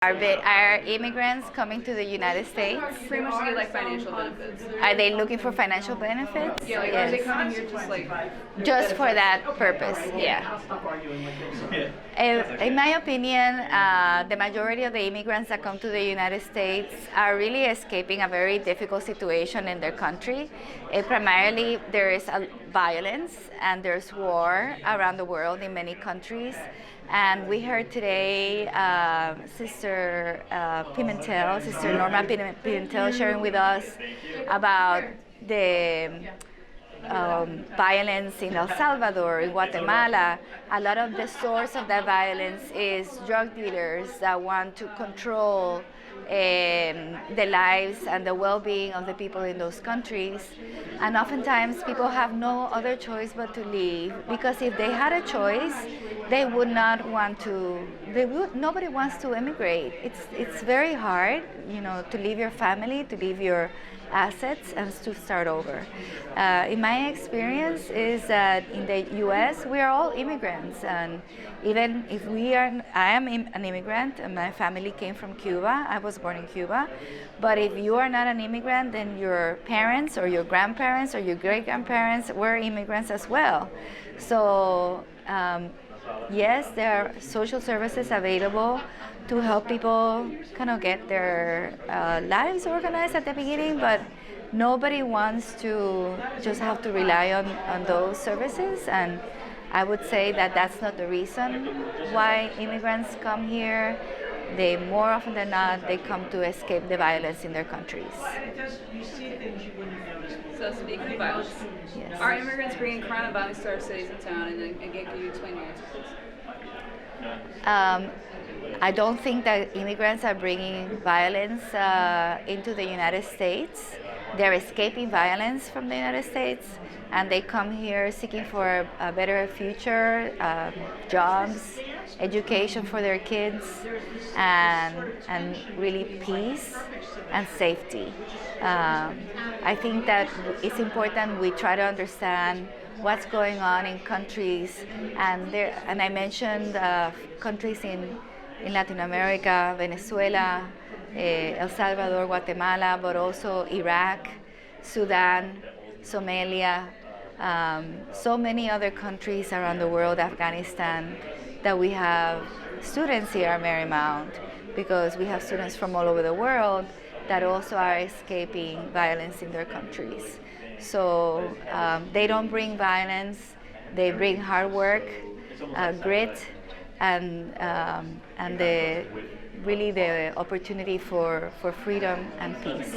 Are immigrants coming to the United States? Pretty much to get like financial benefits. Are they looking for financial benefits? Yeah, like are they coming here Just for that purpose, yeah. In my opinion, the majority of the immigrants that come to the United States are really escaping a very difficult situation in their country. Primarily, there is violence and there's war around the world in many countries. And we heard today Sister Norma Pimentel sharing with us about the violence in El Salvador, in Guatemala. A lot of the source of that violence is drug dealers that want to control the lives and the well-being of the people in those countries. And oftentimes people have no other choice but to leave, because if they had a choice, they would not want to. Nobody wants to immigrate. It's very hard, to leave your family, to leave your assets, and to start over. In my experience is that in the U.S. we are all immigrants, and even if I am an immigrant, and my family came from Cuba. I was born in Cuba, but if you are not an immigrant, then your parents or your grandparents or your great-grandparents were immigrants as well. So yes, there are social services available to help people kind of get their lives organized at the beginning, but nobody wants to just have to rely on those services. And I would say that that's not the reason why immigrants come here. They, more often than not, they come to escape the violence in their countries. So speaking of violence, Yes. are immigrants bringing crime and violence to our cities and town? And again, can you explain your answer, please? I don't think that immigrants are bringing violence into the United States. They're escaping violence from the United States, and they come here seeking for a better future, jobs, education for their kids, and really peace and safety. I think that it's important we try to understand what's going on in countries, and I mentioned countries in Latin America, Venezuela, El Salvador, Guatemala, but also Iraq, Sudan, Somalia, so many other countries around the world, Afghanistan, that we have students here at Marymount, because we have students from all over the world that also are escaping violence in their countries. So they don't bring violence, they bring hard work, grit, and really the opportunity for freedom and peace.